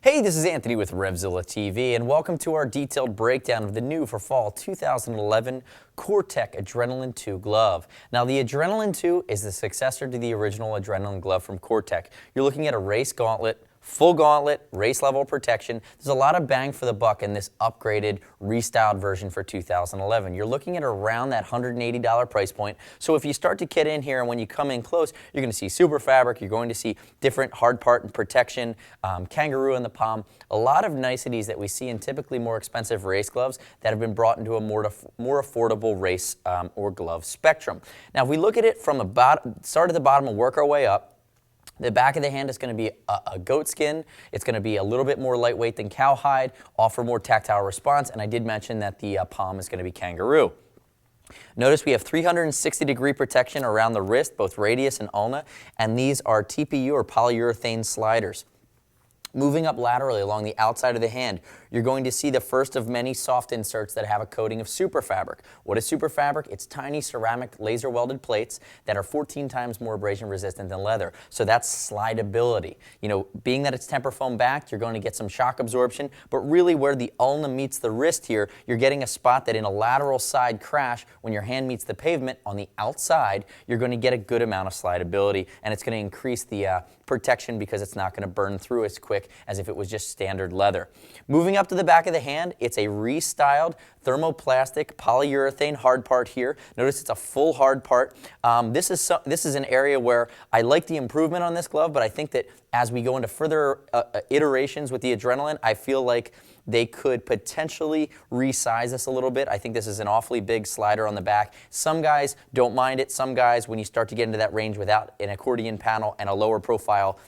Hey, this is Anthony with Revzilla TV, and welcome to our detailed breakdown of the new for fall 2011 Cortech Adrenaline II Glove. Now, the Adrenaline II is the successor to the original Adrenaline Glove from Cortech. You're looking at a race gauntlet, full gauntlet, race level protection. There's a lot of bang for the buck in this upgraded, restyled version for 2011. You're looking at around that $180 price point. So if you start to get in here and when you come in close, you're going to see SuperFabric, you're going to see different hard part and protection, Kangaroo in the palm, a lot of niceties that we see in typically more expensive race gloves that have been brought into a more affordable race or glove spectrum. Now if we look at it from start at the bottom and work our way up, the back of the hand is going to be a goatskin. It's going to be a little bit more lightweight than Cowhide, offer more tactile response, and I did mention that the palm is going to be Kangaroo. Notice we have 360-degree protection around the wrist, both radius and ulna, and these are TPU or polyurethane sliders. Moving up laterally along the outside of the hand, you're going to see the first of many soft inserts that have a coating of SuperFabric. What is SuperFabric? It's tiny ceramic laser-welded plates that are 14 times more abrasion-resistant than leather. So that's slidability. You know, being that it's temper foam backed, you're going to get some shock absorption, but really where the ulna meets the wrist here, you're getting a spot that in a lateral side crash, when your hand meets the pavement on the outside, you're going to get a good amount of slidability, and it's going to increase the protection because it's not going to burn through as quick as if it was just standard leather. Moving up to the back of the hand, it's a restyled thermoplastic polyurethane hard part here. Notice it's a full hard part. This is an area where I like the improvement on this glove, but I think that as we go into further iterations with the Adrenaline, I feel like they could potentially resize this a little bit. I think this is an awfully big slider on the back. Some guys don't mind it. Some guys, when you start to get into that range without an accordion panel and a lower profile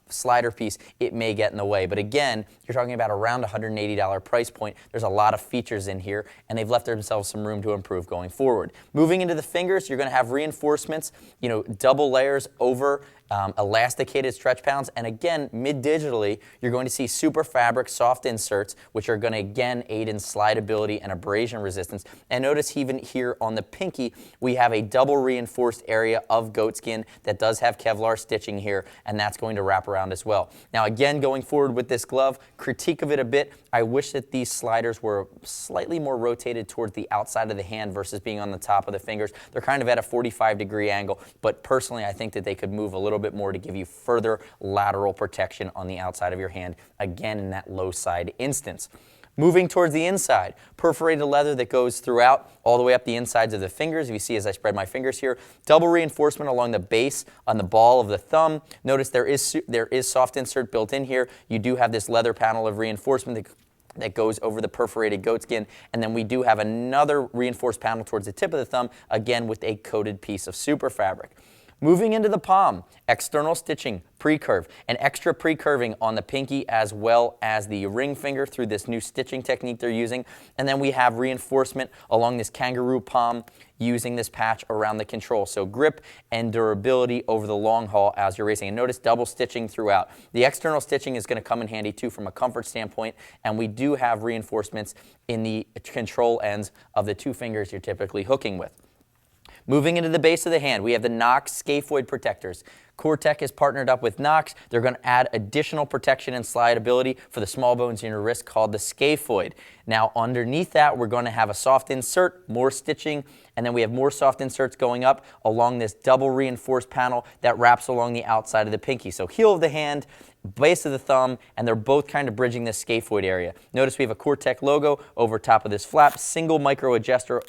slider piece, it may get in the way. But again, you're talking about around $180 price point. There's a lot of features in here, and they've left themselves some room to improve going forward. Moving into the fingers, you're going to have reinforcements, you know, double layers over elasticated stretch pounds, and again, mid-digitally, you're going to see SuperFabric soft inserts, which are going to again aid in slidability and abrasion resistance. And notice even here on the pinky, we have a double reinforced area of goatskin that does have Kevlar stitching here, and that's going to wrap around as well. Now again, going forward with this glove, critique of it a bit, I wish that these sliders were slightly more rotated towards the outside of the hand versus being on the top of the fingers. They're kind of at a 45-degree angle, but personally I think that they could move a little bit more to give you further lateral protection on the outside of your hand, again in that low side instance. Moving towards the inside, perforated leather that goes throughout all the way up the insides of the fingers. If you see as I spread my fingers here, double reinforcement along the base on the ball of the thumb. Notice there is soft insert built in here. You do have this leather panel of reinforcement that goes over the perforated goatskin, and then we do have another reinforced panel towards the tip of the thumb, again with a coated piece of SuperFabric. Moving into the palm, external stitching, pre-curve, and extra pre-curving on the pinky as well as the ring finger through this new stitching technique they're using. And then we have reinforcement along this Kangaroo palm using this patch around the control. So grip and durability over the long haul as you're racing. And notice double stitching throughout. The external stitching is going to come in handy too from a comfort standpoint, and we do have reinforcements in the control ends of the two fingers you're typically hooking with. Moving into the base of the hand, we have the Knox scaphoid protectors. Cortech is partnered up with Knox. They're going to add additional protection and slidability for the small bones in your wrist called the scaphoid. Now underneath that, we're going to have a soft insert, more stitching, and then we have more soft inserts going up along this double reinforced panel that wraps along the outside of the pinky. So heel of the hand, base of the thumb, and they're both kind of bridging this scaphoid area. Notice we have a Cortech logo over top of this flap, single micro adjuster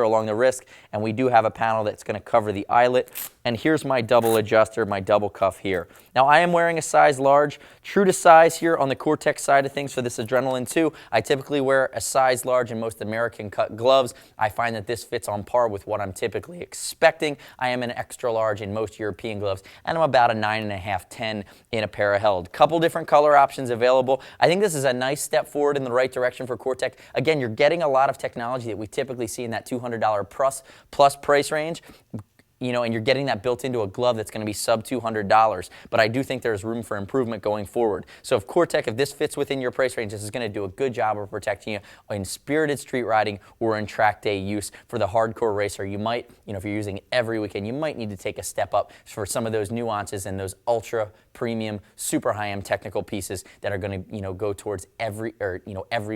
along the wrist, and we do have a panel that's going to cover the eyelet. And here's my double adjuster, my double cuff here. Now I am wearing a size large, true to size here on the Cortech side of things for this Adrenaline 2. I typically wear a size large in most American cut gloves. I find that this fits on par with what I'm typically expecting. I am an extra large in most European gloves, and I'm about a 9.5, 10 in a pair of held. Couple different color options available. I think this is a nice step forward in the right direction for Cortech. Again, you're getting a lot of technology that we typically see in that $200 plus price range. and you're getting that built into a glove that's going to be sub $200. But I do think there's room for improvement going forward. So if Cortech, if this fits within your price range, this is going to do a good job of protecting you in spirited street riding or in track day use. For the hardcore racer, you might, if you're using it every weekend, you might need to take a step up for some of those nuances and those ultra premium, super high-end technical pieces that are going to, go towards every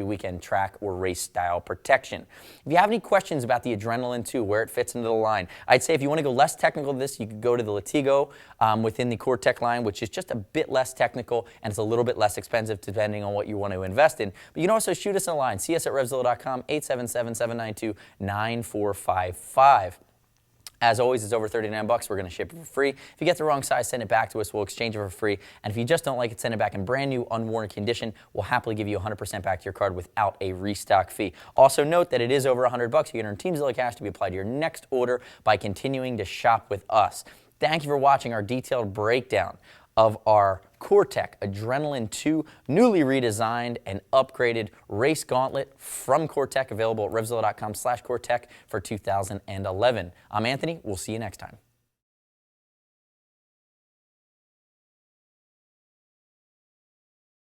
weekend track or race style protection. If you have any questions about the Adrenaline II, where it fits into the line, I'd say if you want to go less technical than this, you could go to the Latigo within the Cortech line, which is just a bit less technical and it's a little bit less expensive depending on what you want to invest in. But you can also shoot us a line. See us at Revzilla.com, 877-792-9455. As always, it's over $39. We're going to ship it for free. If you get the wrong size, send it back to us. We'll exchange it for free. And if you just don't like it, send it back in brand new, unworn condition. We'll happily give you 100% back to your card without a restock fee. Also note that it is over $100. You can earn TeamZilla cash to be applied to your next order by continuing to shop with us. Thank you for watching our detailed breakdown of our Cortech Adrenaline II, newly redesigned and upgraded race gauntlet from Cortech, available at revzilla.com/Cortech for 2011. I'm Anthony. We'll see you next time.